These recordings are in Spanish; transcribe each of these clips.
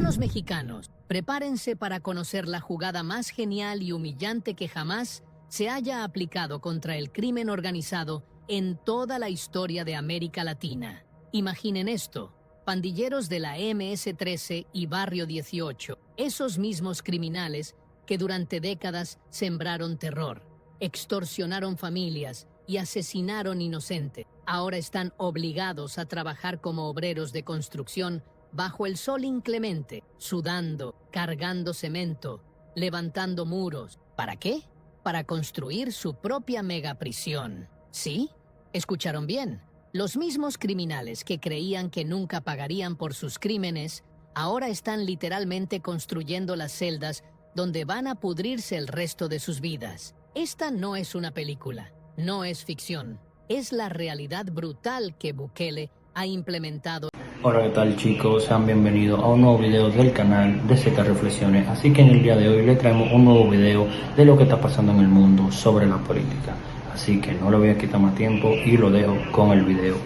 Ciudadanos mexicanos, prepárense para conocer la jugada más genial y humillante que jamás se haya aplicado contra el crimen organizado en toda la historia de América Latina. Imaginen esto: pandilleros de la MS-13 y Barrio 18, esos mismos criminales que durante décadas sembraron terror, extorsionaron familias y asesinaron inocentes, ahora están obligados a trabajar como obreros de construcción bajo el sol inclemente, sudando, cargando cemento, levantando muros. ¿Para qué? Para construir su propia megaprisión. ¿Sí? ¿Escucharon bien? Los mismos criminales que creían que nunca pagarían por sus crímenes, ahora están literalmente construyendo las celdas donde van a pudrirse el resto de sus vidas. Esta no es una película, no es ficción, es la realidad brutal que Bukele ha implementado. Hola, ¿qué tal, chicos? Sean bienvenidos a un nuevo video del canal de Z Reflexiones. Así que en el día de hoy les traemos un nuevo video de lo que está pasando en el mundo sobre la política. Así que no le voy a quitar más tiempo y lo dejo con el video.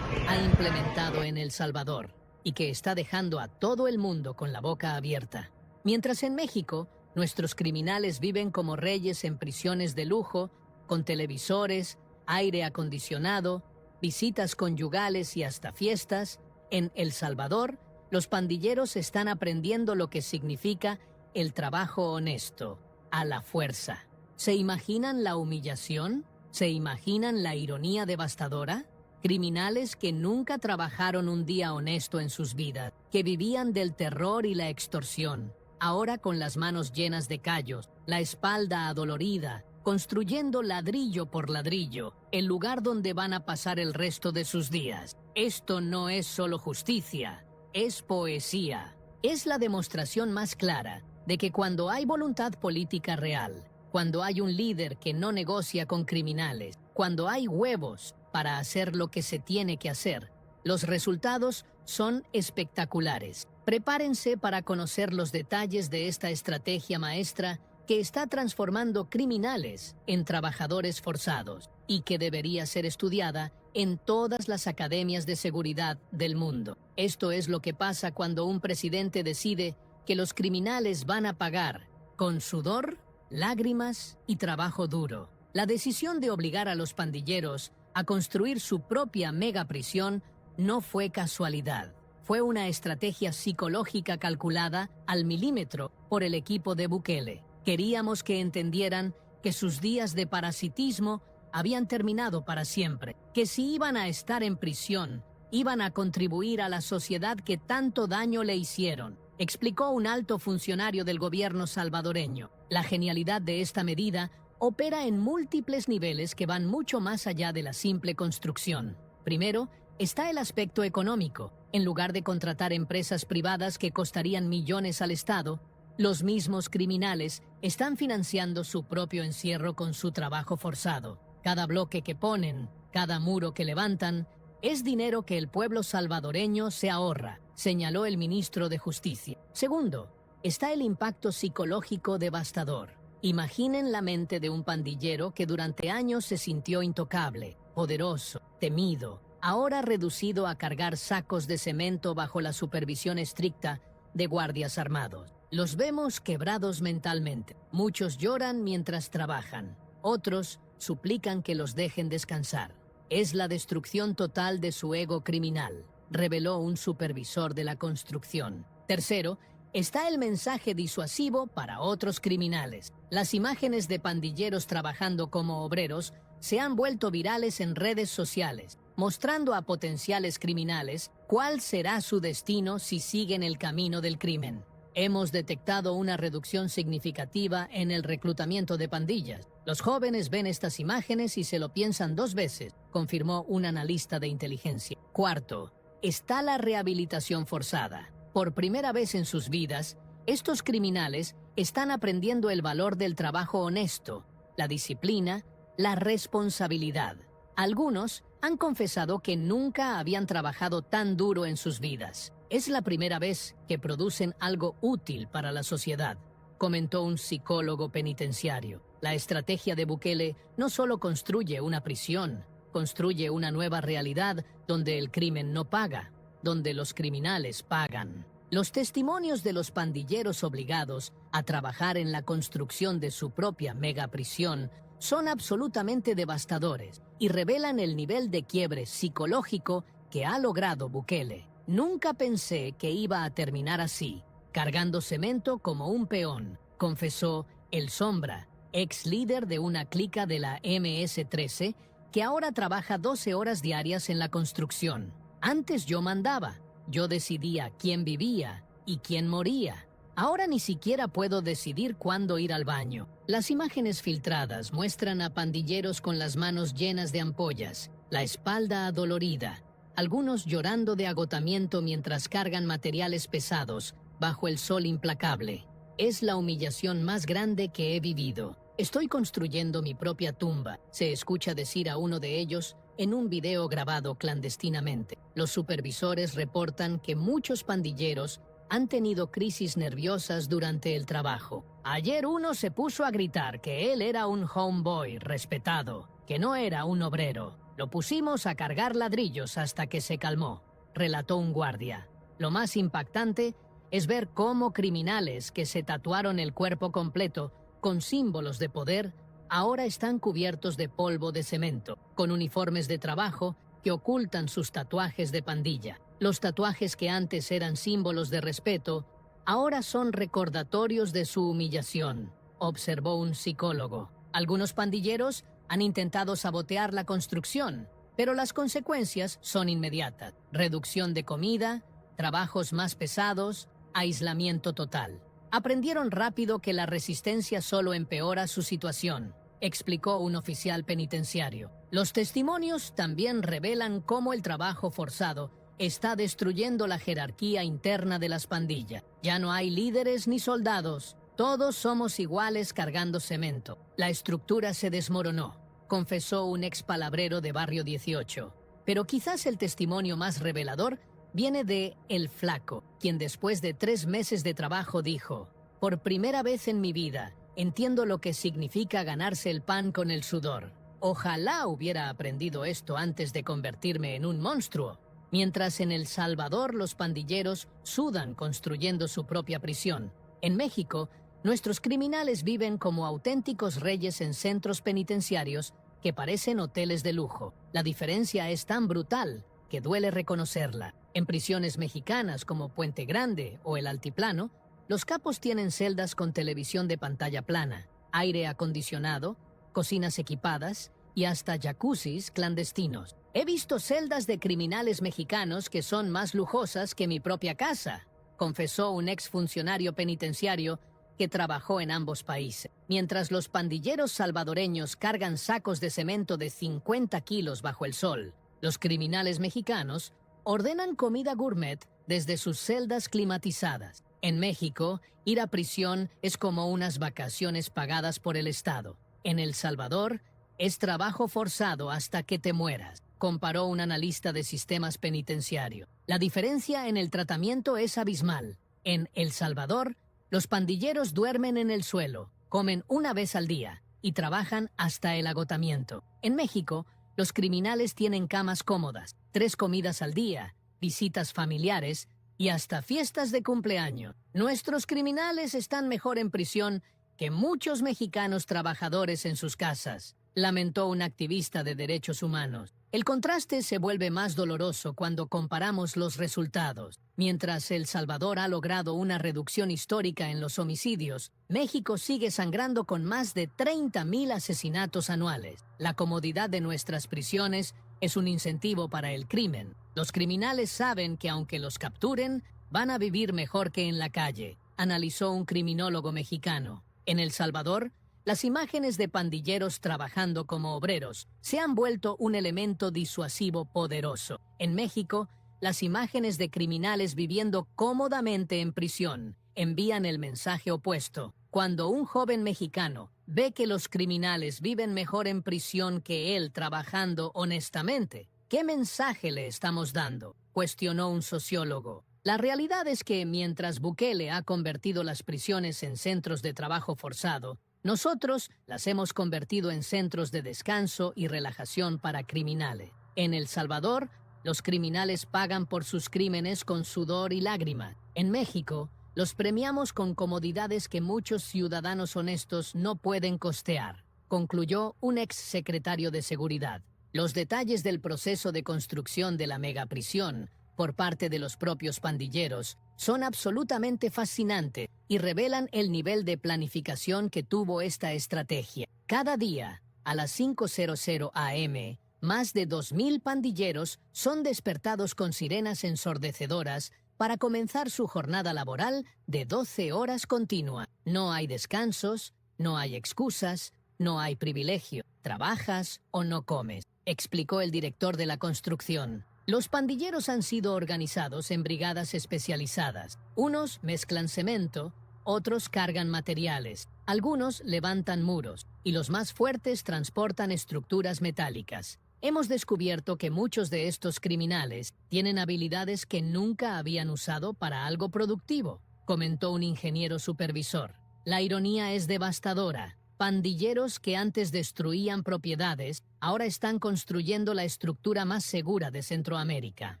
Ha implementado en El Salvador y que está dejando a todo el mundo con la boca abierta. Mientras en México, nuestros criminales viven como reyes en prisiones de lujo, con televisores, aire acondicionado, visitas conyugales y hasta fiestas, en El Salvador, los pandilleros están aprendiendo lo que significa el trabajo honesto, a la fuerza. ¿Se imaginan la humillación? ¿Se imaginan la ironía devastadora? Criminales que nunca trabajaron un día honesto en sus vidas, que vivían del terror y la extorsión, ahora con las manos llenas de callos, la espalda adolorida, construyendo ladrillo por ladrillo, el lugar donde van a pasar el resto de sus días. Esto no es solo justicia, es poesía. Es la demostración más clara de que cuando hay voluntad política real, cuando hay un líder que no negocia con criminales, cuando hay huevos para hacer lo que se tiene que hacer, los resultados son espectaculares. Prepárense para conocer los detalles de esta estrategia maestra que está transformando criminales en trabajadores forzados y que debería ser estudiada en todas las academias de seguridad del mundo. Esto es lo que pasa cuando un presidente decide que los criminales van a pagar con sudor, lágrimas y trabajo duro. La decisión de obligar a los pandilleros a construir su propia megaprisión no fue casualidad. Fue una estrategia psicológica calculada al milímetro por el equipo de Bukele. Queríamos que entendieran que sus días de parasitismo habían terminado para siempre, que si iban a estar en prisión, iban a contribuir a la sociedad que tanto daño le hicieron, explicó un alto funcionario del gobierno salvadoreño. La genialidad de esta medida opera en múltiples niveles que van mucho más allá de la simple construcción. Primero, está el aspecto económico. En lugar de contratar empresas privadas que costarían millones al Estado, los mismos criminales están financiando su propio encierro con su trabajo forzado. Cada bloque que ponen, cada muro que levantan, es dinero que el pueblo salvadoreño se ahorra, señaló el ministro de Justicia. Segundo, está el impacto psicológico devastador. Imaginen la mente de un pandillero que durante años se sintió intocable, poderoso, temido, ahora reducido a cargar sacos de cemento bajo la supervisión estricta de guardias armados. Los vemos quebrados mentalmente. Muchos lloran mientras trabajan. Otros suplican que los dejen descansar. Es la destrucción total de su ego criminal, reveló un supervisor de la construcción. Tercero, está el mensaje disuasivo para otros criminales. Las imágenes de pandilleros trabajando como obreros se han vuelto virales en redes sociales, mostrando a potenciales criminales cuál será su destino si siguen el camino del crimen. Hemos detectado una reducción significativa en el reclutamiento de pandillas. Los jóvenes ven estas imágenes y se lo piensan dos veces, confirmó un analista de inteligencia. Cuarto, está la rehabilitación forzada. Por primera vez en sus vidas, estos criminales están aprendiendo el valor del trabajo honesto, la disciplina, la responsabilidad. Algunos han confesado que nunca habían trabajado tan duro en sus vidas. Es la primera vez que producen algo útil para la sociedad, comentó un psicólogo penitenciario. La estrategia de Bukele no solo construye una prisión, construye una nueva realidad donde el crimen no paga, donde los criminales pagan. Los testimonios de los pandilleros obligados a trabajar en la construcción de su propia megaprisión son absolutamente devastadores y revelan el nivel de quiebre psicológico que ha logrado Bukele. Nunca pensé que iba a terminar así, cargando cemento como un peón, confesó El Sombra, ex líder de una clica de la MS-13, que ahora trabaja 12 horas diarias en la construcción. Antes yo mandaba, yo decidía quién vivía y quién moría. Ahora ni siquiera puedo decidir cuándo ir al baño. Las imágenes filtradas muestran a pandilleros con las manos llenas de ampollas, la espalda adolorida, algunos llorando de agotamiento mientras cargan materiales pesados bajo el sol implacable. Es la humillación más grande que he vivido. Estoy construyendo mi propia tumba, se escucha decir a uno de ellos en un video grabado clandestinamente. Los supervisores reportan que muchos pandilleros han tenido crisis nerviosas durante el trabajo. Ayer uno se puso a gritar que él era un homeboy respetado, que no era un obrero. Lo pusimos a cargar ladrillos hasta que se calmó, relató un guardia. Lo más impactante es ver cómo criminales que se tatuaron el cuerpo completo con símbolos de poder ahora están cubiertos de polvo de cemento, con uniformes de trabajo que ocultan sus tatuajes de pandilla. Los tatuajes que antes eran símbolos de respeto, ahora son recordatorios de su humillación, observó un psicólogo. Algunos pandilleros han intentado sabotear la construcción, pero las consecuencias son inmediatas. Reducción de comida, trabajos más pesados, aislamiento total. Aprendieron rápido que la resistencia solo empeora su situación, explicó un oficial penitenciario. Los testimonios también revelan cómo el trabajo forzado está destruyendo la jerarquía interna de las pandillas. Ya no hay líderes ni soldados. Todos somos iguales cargando cemento. La estructura se desmoronó, confesó un ex palabrero de Barrio 18. Pero quizás el testimonio más revelador viene de El Flaco, quien después de 3 meses de trabajo dijo: «Por primera vez en mi vida, entiendo lo que significa ganarse el pan con el sudor. Ojalá hubiera aprendido esto antes de convertirme en un monstruo». Mientras en El Salvador los pandilleros sudan construyendo su propia prisión, en México, nuestros criminales viven como auténticos reyes en centros penitenciarios que parecen hoteles de lujo. La diferencia es tan brutal que duele reconocerla. En prisiones mexicanas como Puente Grande o El Altiplano, los capos tienen celdas con televisión de pantalla plana, aire acondicionado, cocinas equipadas y hasta jacuzzis clandestinos. He visto celdas de criminales mexicanos que son más lujosas que mi propia casa, confesó un exfuncionario penitenciario que trabajó en ambos países. Mientras los pandilleros salvadoreños cargan sacos de cemento de 50 kilos bajo el sol, los criminales mexicanos ordenan comida gourmet desde sus celdas climatizadas. En México, ir a prisión es como unas vacaciones pagadas por el Estado. En El Salvador, es trabajo forzado hasta que te mueras, comparó un analista de sistemas penitenciarios. La diferencia en el tratamiento es abismal. En El Salvador, los pandilleros duermen en el suelo, comen una vez al día y trabajan hasta el agotamiento. En México, los criminales tienen camas cómodas, 3 comidas al día, visitas familiares y hasta fiestas de cumpleaños. Nuestros criminales están mejor en prisión que muchos mexicanos trabajadores en sus casas, lamentó un activista de derechos humanos. El contraste se vuelve más doloroso cuando comparamos los resultados. Mientras El Salvador ha logrado una reducción histórica en los homicidios, México sigue sangrando con más de 30,000 asesinatos anuales. La comodidad de nuestras prisiones es un incentivo para el crimen. Los criminales saben que aunque los capturen, van a vivir mejor que en la calle, analizó un criminólogo mexicano. En El Salvador, las imágenes de pandilleros trabajando como obreros se han vuelto un elemento disuasivo poderoso. En México, las imágenes de criminales viviendo cómodamente en prisión envían el mensaje opuesto. Cuando un joven mexicano ve que los criminales viven mejor en prisión que él trabajando honestamente, ¿qué mensaje le estamos dando?, cuestionó un sociólogo. La realidad es que mientras Bukele ha convertido las prisiones en centros de trabajo forzado, nosotros las hemos convertido en centros de descanso y relajación para criminales. En El Salvador, Los criminales pagan por sus crímenes con sudor y lágrima. En México, los premiamos con comodidades que muchos ciudadanos honestos no pueden costear, concluyó un ex secretario de Seguridad. Los detalles del proceso de construcción de la megaprisión por parte de los propios pandilleros son absolutamente fascinantes y revelan el nivel de planificación que tuvo esta estrategia. Cada día, a las 5:00 am, más de 2.000 pandilleros son despertados con sirenas ensordecedoras para comenzar su jornada laboral de 12 horas continua. No hay descansos, no hay excusas, no hay privilegio. Trabajas o no comes, explicó el director de la construcción. Los pandilleros han sido organizados en brigadas especializadas. Unos mezclan cemento, otros cargan materiales, algunos levantan muros y los más fuertes transportan estructuras metálicas. Hemos descubierto que muchos de estos criminales tienen habilidades que nunca habían usado para algo productivo, comentó un ingeniero supervisor. La ironía es devastadora. Pandilleros que antes destruían propiedades, ahora están construyendo la estructura más segura de Centroamérica.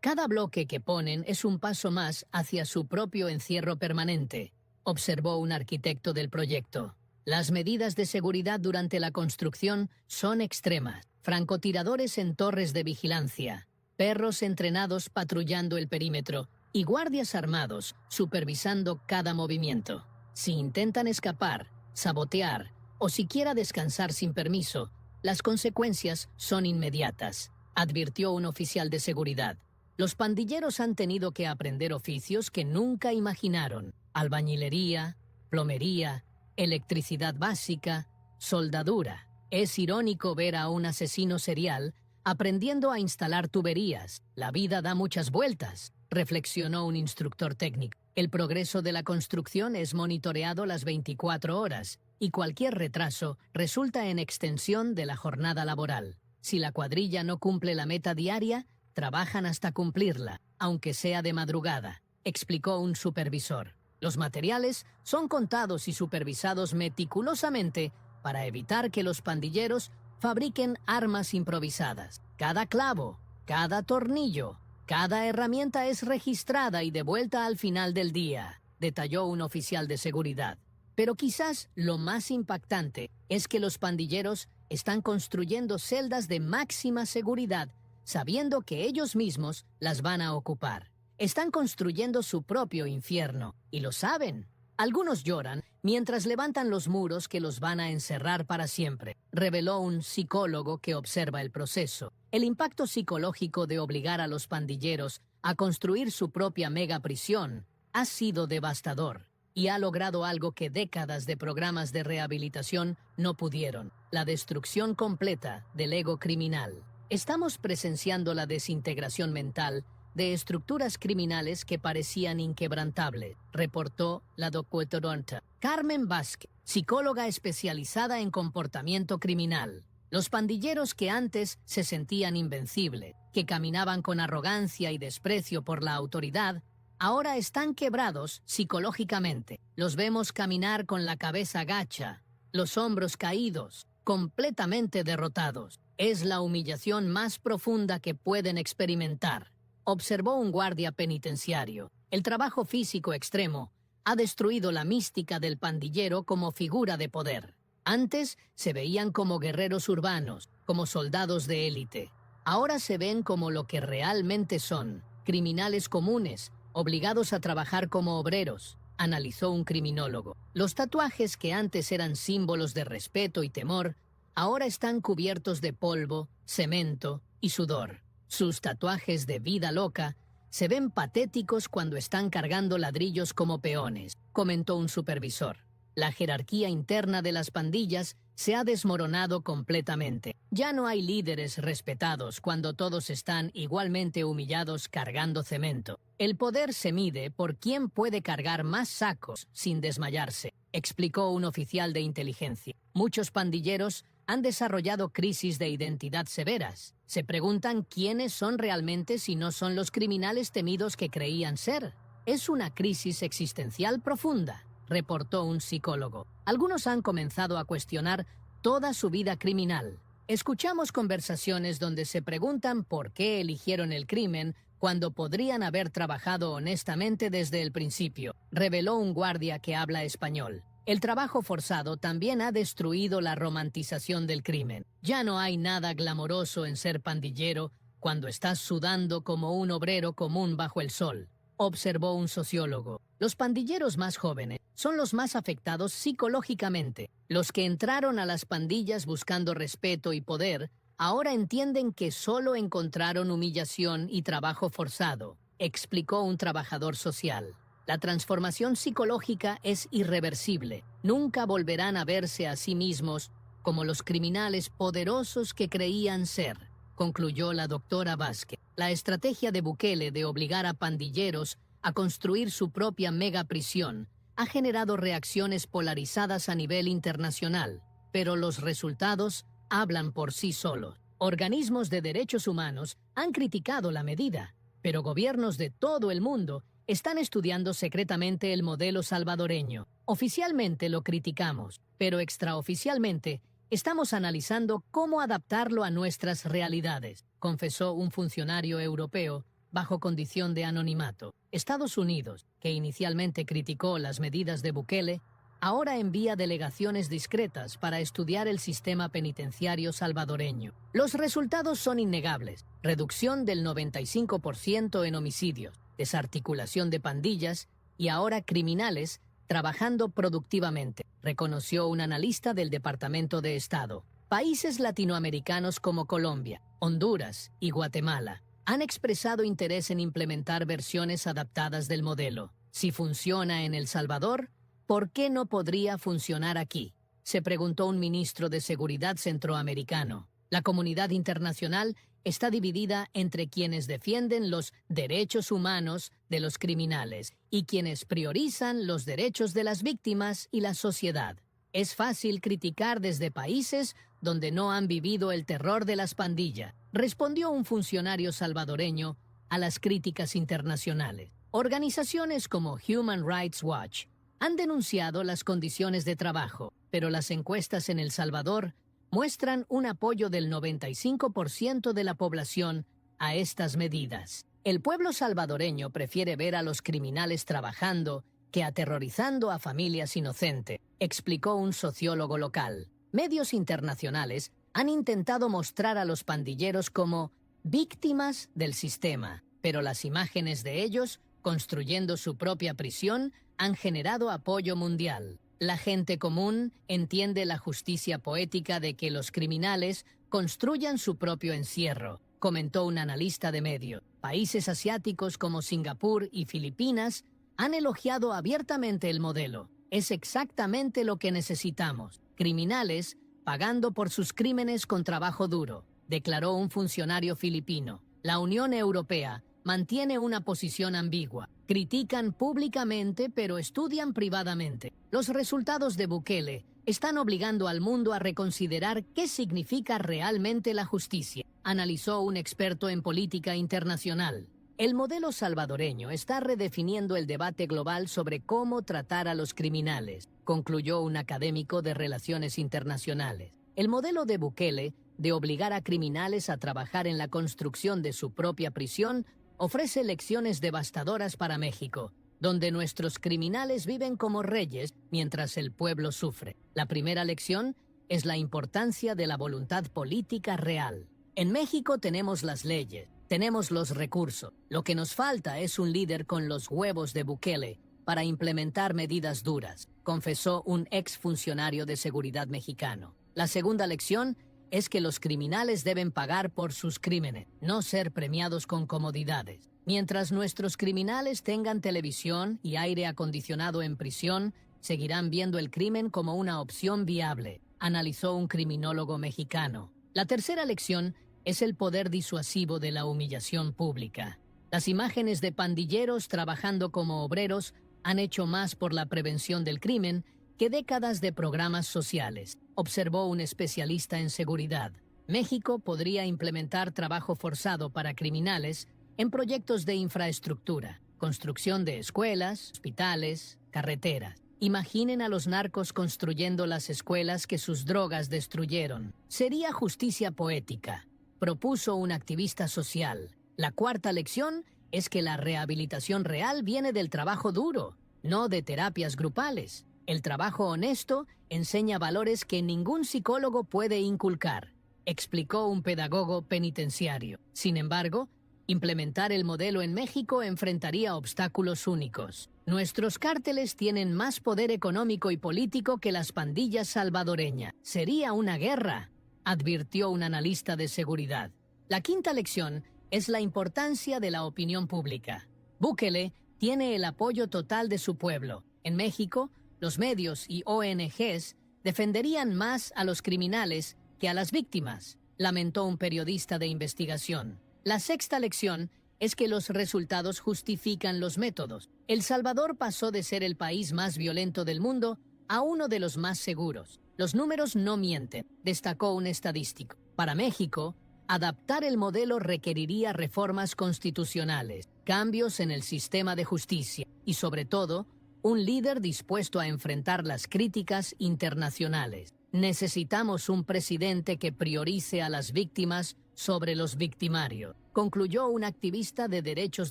Cada bloque que ponen es un paso más hacia su propio encierro permanente, observó un arquitecto del proyecto. Las medidas de seguridad durante la construcción son extremas. Francotiradores en torres de vigilancia, perros entrenados patrullando el perímetro y guardias armados supervisando cada movimiento. Si intentan escapar, sabotear o siquiera descansar sin permiso, las consecuencias son inmediatas, advirtió un oficial de seguridad. Los pandilleros han tenido que aprender oficios que nunca imaginaron: albañilería, plomería, electricidad básica, soldadura. Es irónico ver a un asesino serial aprendiendo a instalar tuberías. La vida da muchas vueltas, reflexionó un instructor técnico. El progreso de la construcción es monitoreado las 24 horas y cualquier retraso resulta en extensión de la jornada laboral. Si la cuadrilla no cumple la meta diaria, trabajan hasta cumplirla, aunque sea de madrugada, explicó un supervisor. Los materiales son contados y supervisados meticulosamente para evitar que los pandilleros fabriquen armas improvisadas. Cada clavo, cada tornillo, cada herramienta es registrada y devuelta al final del día, detalló un oficial de seguridad. Pero quizás lo más impactante es que los pandilleros están construyendo celdas de máxima seguridad, sabiendo que ellos mismos las van a ocupar. Están construyendo su propio infierno, y lo saben. Algunos lloran mientras levantan los muros que los van a encerrar para siempre, reveló un psicólogo que observa el proceso. El impacto psicológico de obligar a los pandilleros a construir su propia megaprisión ha sido devastador y ha logrado algo que décadas de programas de rehabilitación no pudieron: la destrucción completa del ego criminal. Estamos presenciando la desintegración mental de estructuras criminales que parecían inquebrantables, reportó la doctora Carmen Vázquez, psicóloga especializada en comportamiento criminal. Los pandilleros que antes se sentían invencibles, que caminaban con arrogancia y desprecio por la autoridad, ahora están quebrados psicológicamente. Los vemos caminar con la cabeza gacha, los hombros caídos, completamente derrotados. Es la humillación más profunda que pueden experimentar, observó un guardia penitenciario. El trabajo físico extremo ha destruido la mística del pandillero como figura de poder. Antes se veían como guerreros urbanos, como soldados de élite. Ahora se ven como lo que realmente son: criminales comunes, obligados a trabajar como obreros, analizó un criminólogo. Los tatuajes que antes eran símbolos de respeto y temor, ahora están cubiertos de polvo, cemento y sudor. Sus tatuajes de vida loca se ven patéticos cuando están cargando ladrillos como peones, comentó un supervisor. La jerarquía interna de las pandillas se ha desmoronado completamente. Ya no hay líderes respetados cuando todos están igualmente humillados cargando cemento. El poder se mide por quién puede cargar más sacos sin desmayarse, explicó un oficial de inteligencia. Muchos pandilleros han desarrollado crisis de identidad severas. Se preguntan quiénes son realmente si no son los criminales temidos que creían ser. Es una crisis existencial profunda, reportó un psicólogo. Algunos han comenzado a cuestionar toda su vida criminal. Escuchamos conversaciones donde se preguntan por qué eligieron el crimen cuando podrían haber trabajado honestamente desde el principio, reveló un guardia que habla español. El trabajo forzado también ha destruido la romantización del crimen. Ya no hay nada glamoroso en ser pandillero cuando estás sudando como un obrero común bajo el sol, observó un sociólogo. Los pandilleros más jóvenes son los más afectados psicológicamente. Los que entraron a las pandillas buscando respeto y poder, ahora entienden que solo encontraron humillación y trabajo forzado, explicó un trabajador social. La transformación psicológica es irreversible. Nunca volverán a verse a sí mismos como los criminales poderosos que creían ser, concluyó la doctora Vázquez. La estrategia de Bukele de obligar a pandilleros a construir su propia megaprisión ha generado reacciones polarizadas a nivel internacional, pero los resultados hablan por sí solos. Organismos de derechos humanos han criticado la medida, pero gobiernos de todo el mundo están estudiando secretamente el modelo salvadoreño. Oficialmente lo criticamos, pero extraoficialmente estamos analizando cómo adaptarlo a nuestras realidades, confesó un funcionario europeo bajo condición de anonimato. Estados Unidos, que inicialmente criticó las medidas de Bukele, ahora envía delegaciones discretas para estudiar el sistema penitenciario salvadoreño. Los resultados son innegables: reducción del 95% en homicidios, desarticulación de pandillas y ahora criminales trabajando productivamente, reconoció un analista del Departamento de Estado. Países latinoamericanos como Colombia, Honduras y Guatemala han expresado interés en implementar versiones adaptadas del modelo. Si funciona en El Salvador, ¿por qué no podría funcionar aquí?, se preguntó un ministro de Seguridad centroamericano. La comunidad internacional está dividida entre quienes defienden los derechos humanos de los criminales y quienes priorizan los derechos de las víctimas y la sociedad. Es fácil criticar desde países donde no han vivido el terror de las pandillas, respondió un funcionario salvadoreño a las críticas internacionales. Organizaciones como Human Rights Watch han denunciado las condiciones de trabajo, pero las encuestas en El Salvador muestran un apoyo del 95% de la población a estas medidas. El pueblo salvadoreño prefiere ver a los criminales trabajando que aterrorizando a familias inocentes, explicó un sociólogo local. Medios internacionales han intentado mostrar a los pandilleros como víctimas del sistema, pero las imágenes de ellos construyendo su propia prisión han generado apoyo mundial. La gente común entiende la justicia poética de que los criminales construyan su propio encierro, comentó un analista de medios. Países asiáticos como Singapur y Filipinas han elogiado abiertamente el modelo. Es exactamente lo que necesitamos: criminales pagando por sus crímenes con trabajo duro, declaró un funcionario filipino. La Unión Europea mantiene una posición ambigua. Critican públicamente pero estudian privadamente. Los resultados de Bukele están obligando al mundo a reconsiderar qué significa realmente la justicia, analizó un experto en política internacional. El modelo salvadoreño está redefiniendo el debate global sobre cómo tratar a los criminales, concluyó un académico de relaciones internacionales. El modelo de Bukele de obligar a criminales a trabajar en la construcción de su propia prisión ofrece lecciones devastadoras para México, donde nuestros criminales viven como reyes mientras el pueblo sufre. La primera lección es la importancia de la voluntad política real. En México tenemos las leyes, tenemos los recursos. Lo que nos falta es un líder con los huevos de Bukele para implementar medidas duras, confesó un exfuncionario de seguridad mexicano. La segunda lección es que los criminales deben pagar por sus crímenes, no ser premiados con comodidades. Mientras nuestros criminales tengan televisión y aire acondicionado en prisión, seguirán viendo el crimen como una opción viable, analizó un criminólogo mexicano. La tercera lección es el poder disuasivo de la humillación pública. Las imágenes de pandilleros trabajando como obreros han hecho más por la prevención del crimen que décadas de programas sociales, observó un especialista en seguridad. México podría implementar trabajo forzado para criminales en proyectos de infraestructura, construcción de escuelas, hospitales, carreteras. Imaginen a los narcos construyendo las escuelas que sus drogas destruyeron. Sería justicia poética, propuso un activista social. La cuarta lección es que la rehabilitación real viene del trabajo duro, no de terapias grupales. El trabajo honesto enseña valores que ningún psicólogo puede inculcar, explicó un pedagogo penitenciario. Sin embargo, implementar el modelo en México enfrentaría obstáculos únicos. Nuestros cárteles tienen más poder económico y político que las pandillas salvadoreñas. Sería una guerra, advirtió un analista de seguridad. La quinta lección es la importancia de la opinión pública. Bukele tiene el apoyo total de su pueblo. En México, los medios y ONGs defenderían más a los criminales que a las víctimas, lamentó un periodista de investigación. La sexta lección es que los resultados justifican los métodos. El Salvador pasó de ser el país más violento del mundo a uno de los más seguros. Los números no mienten, destacó un estadístico. Para México, adaptar el modelo requeriría reformas constitucionales, cambios en el sistema de justicia y, sobre todo, un líder dispuesto a enfrentar las críticas internacionales. Necesitamos un presidente que priorice a las víctimas sobre los victimarios, concluyó un activista de derechos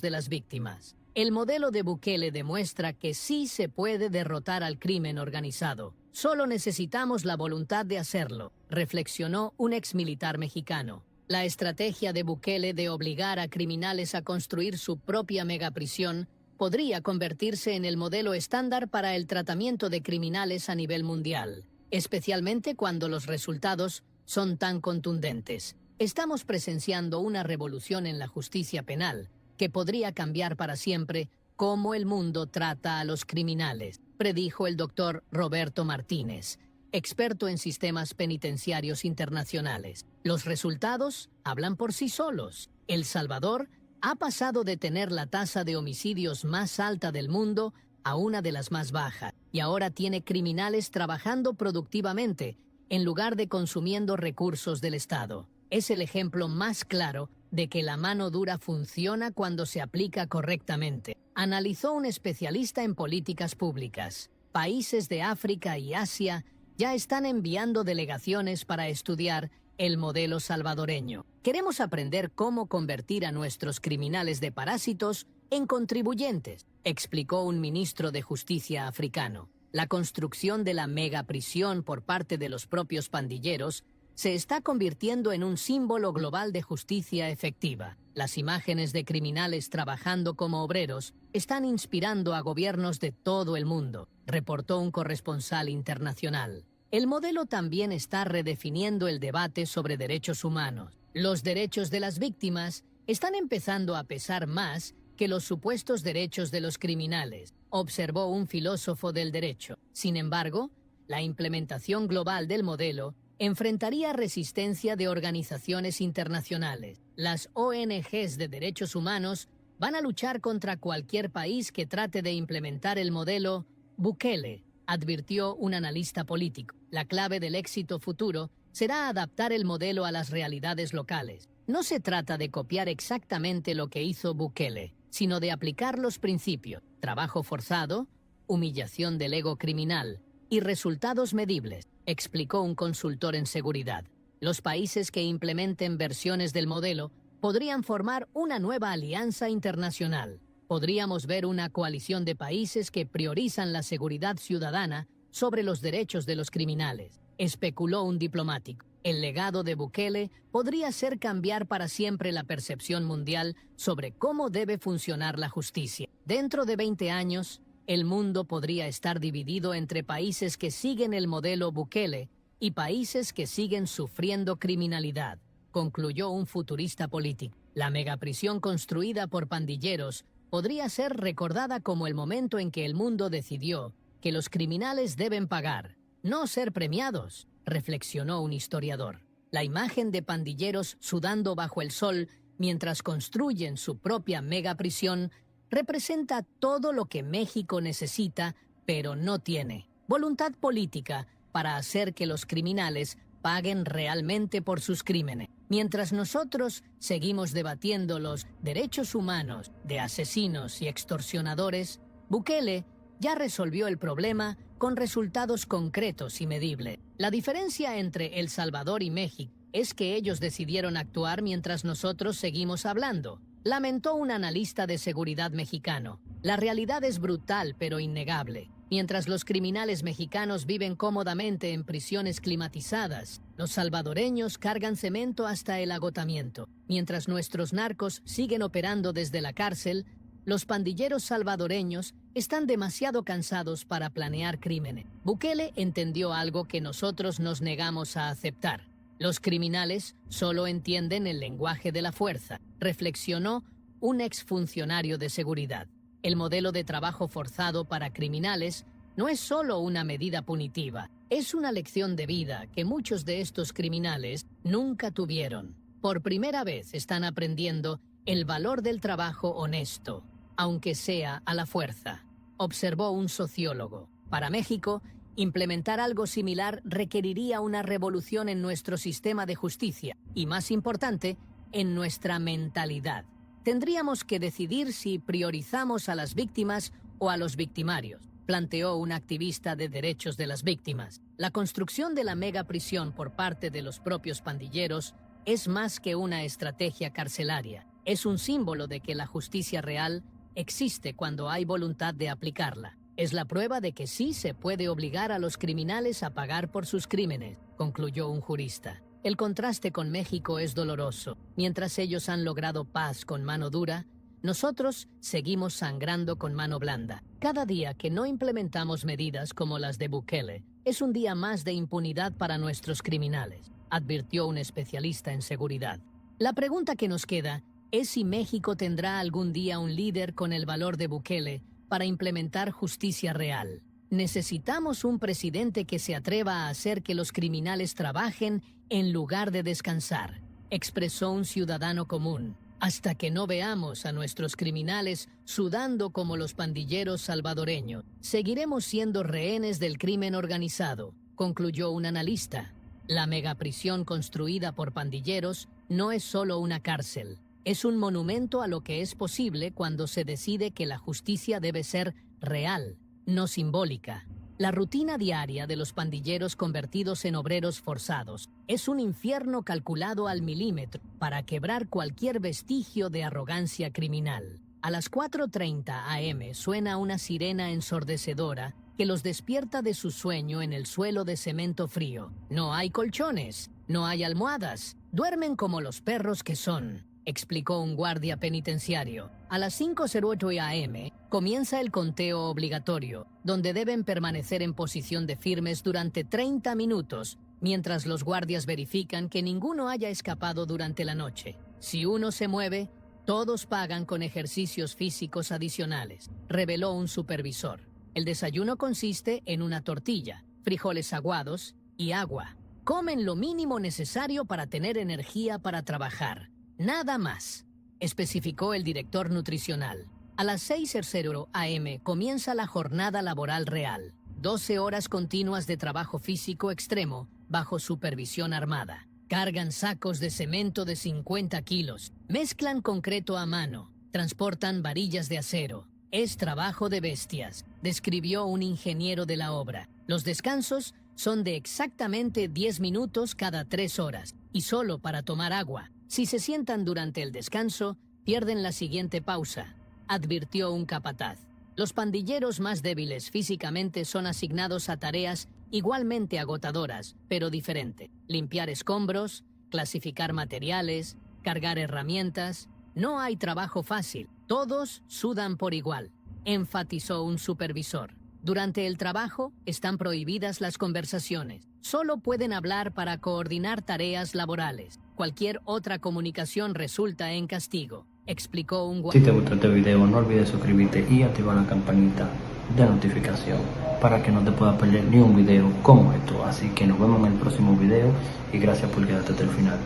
de las víctimas. El modelo de Bukele demuestra que sí se puede derrotar al crimen organizado. Solo necesitamos la voluntad de hacerlo, reflexionó un exmilitar mexicano. La estrategia de Bukele de obligar a criminales a construir su propia megaprisión podría convertirse en el modelo estándar para el tratamiento de criminales a nivel mundial, especialmente cuando los resultados son tan contundentes. Estamos presenciando una revolución en la justicia penal que podría cambiar para siempre cómo el mundo trata a los criminales, predijo el doctor Roberto Martínez, experto en sistemas penitenciarios internacionales. Los resultados hablan por sí solos. El Salvador ha pasado de tener la tasa de homicidios más alta del mundo a una de las más bajas, y ahora tiene criminales trabajando productivamente en lugar de consumiendo recursos del Estado. Es el ejemplo más claro de que la mano dura funciona cuando se aplica correctamente, analizó un especialista en políticas públicas. Países de África y Asia ya están enviando delegaciones para estudiar el modelo salvadoreño. Queremos aprender cómo convertir a nuestros criminales de parásitos en contribuyentes, explicó un ministro de Justicia africano. La construcción de la megaprisión por parte de los propios pandilleros se está convirtiendo en un símbolo global de justicia efectiva. Las imágenes de criminales trabajando como obreros están inspirando a gobiernos de todo el mundo, reportó un corresponsal internacional. El modelo también está redefiniendo el debate sobre derechos humanos. Los derechos de las víctimas están empezando a pesar más que los supuestos derechos de los criminales, observó un filósofo del derecho. Sin embargo, la implementación global del modelo enfrentaría resistencia de organizaciones internacionales. Las ONGs de derechos humanos van a luchar contra cualquier país que trate de implementar el modelo Bukele, advirtió un analista político. La clave del éxito futuro será adaptar el modelo a las realidades locales. No se trata de copiar exactamente lo que hizo Bukele, sino de aplicar los principios: trabajo forzado, humillación del ego criminal y resultados medibles, explicó un consultor en seguridad. Los países que implementen versiones del modelo podrían formar una nueva alianza internacional. Podríamos ver una coalición de países que priorizan la seguridad ciudadana sobre los derechos de los criminales, especuló un diplomático. El legado de Bukele podría ser cambiar para siempre la percepción mundial sobre cómo debe funcionar la justicia. Dentro de 20 años, el mundo podría estar dividido entre países que siguen el modelo Bukele y países que siguen sufriendo criminalidad, concluyó un futurista político. La megaprisión construida por pandilleros podría ser recordada como el momento en que el mundo decidió que los criminales deben pagar, no ser premiados, reflexionó un historiador. La imagen de pandilleros sudando bajo el sol mientras construyen su propia megaprisión representa todo lo que México necesita, pero no tiene: voluntad política para hacer que los criminales paguen realmente por sus crímenes. Mientras nosotros seguimos debatiendo los derechos humanos de asesinos y extorsionadores, Bukele ya resolvió el problema con resultados concretos y medibles. La diferencia entre El Salvador y México es que ellos decidieron actuar mientras nosotros seguimos hablando, lamentó un analista de seguridad mexicano. La realidad es brutal pero innegable. Mientras los criminales mexicanos viven cómodamente en prisiones climatizadas, los salvadoreños cargan cemento hasta el agotamiento. Mientras nuestros narcos siguen operando desde la cárcel, los pandilleros salvadoreños están demasiado cansados para planear crímenes. Bukele entendió algo que nosotros nos negamos a aceptar. Los criminales solo entienden el lenguaje de la fuerza, reflexionó un exfuncionario de seguridad. El modelo de trabajo forzado para criminales no es solo una medida punitiva, es una lección de vida que muchos de estos criminales nunca tuvieron. Por primera vez están aprendiendo el valor del trabajo honesto, aunque sea a la fuerza, observó un sociólogo. Para México, implementar algo similar requeriría una revolución en nuestro sistema de justicia y, más importante, en nuestra mentalidad. Tendríamos que decidir si priorizamos a las víctimas o a los victimarios, planteó un activista de derechos de las víctimas. La construcción de la megaprisión por parte de los propios pandilleros es más que una estrategia carcelaria. Es un símbolo de que la justicia real existe cuando hay voluntad de aplicarla. Es la prueba de que sí se puede obligar a los criminales a pagar por sus crímenes, concluyó un jurista. El contraste con México es doloroso. Mientras ellos han logrado paz con mano dura, nosotros seguimos sangrando con mano blanda. Cada día que no implementamos medidas como las de Bukele es un día más de impunidad para nuestros criminales, advirtió un especialista en seguridad. La pregunta que nos queda es si México tendrá algún día un líder con el valor de Bukele para implementar justicia real. Necesitamos un presidente que se atreva a hacer que los criminales trabajen en lugar de descansar, expresó un ciudadano común. Hasta que no veamos a nuestros criminales sudando como los pandilleros salvadoreños, seguiremos siendo rehenes del crimen organizado, concluyó un analista. La megaprisión construida por pandilleros no es solo una cárcel, es un monumento a lo que es posible cuando se decide que la justicia debe ser real, no simbólica. La rutina diaria de los pandilleros convertidos en obreros forzados es un infierno calculado al milímetro para quebrar cualquier vestigio de arrogancia criminal. A las 4:30 am suena una sirena ensordecedora que los despierta de su sueño en el suelo de cemento frío. No hay colchones, no hay almohadas, duermen como los perros que son, explicó un guardia penitenciario. A las 5:08 am comienza el conteo obligatorio, donde deben permanecer en posición de firmes durante 30 minutos, mientras los guardias verifican que ninguno haya escapado durante la noche. Si uno se mueve, todos pagan con ejercicios físicos adicionales, reveló un supervisor. El desayuno consiste en una tortilla, frijoles aguados y agua. Comen lo mínimo necesario para tener energía para trabajar. Nada más, especificó el director nutricional. A las 6:00 am comienza la jornada laboral real. 12 horas continuas de trabajo físico extremo bajo supervisión armada. Cargan sacos de cemento de 50 kilos, mezclan concreto a mano, transportan varillas de acero. Es trabajo de bestias, describió un ingeniero de la obra. Los descansos son de exactamente 10 minutos cada 3 horas, y solo para tomar agua. Si se sientan durante el descanso, pierden la siguiente pausa, advirtió un capataz. Los pandilleros más débiles físicamente son asignados a tareas igualmente agotadoras, pero diferentes. Limpiar escombros, clasificar materiales, cargar herramientas. No hay trabajo fácil, todos sudan por igual, enfatizó un supervisor. Durante el trabajo están prohibidas las conversaciones. Solo pueden hablar para coordinar tareas laborales. Cualquier otra comunicación resulta en castigo, explicó un guardia. Si te gustó este video, no olvides suscribirte y activar la campanita de notificación para que no te puedas perder ni un video como esto. Así que nos vemos en el próximo video y gracias por quedarte hasta el final.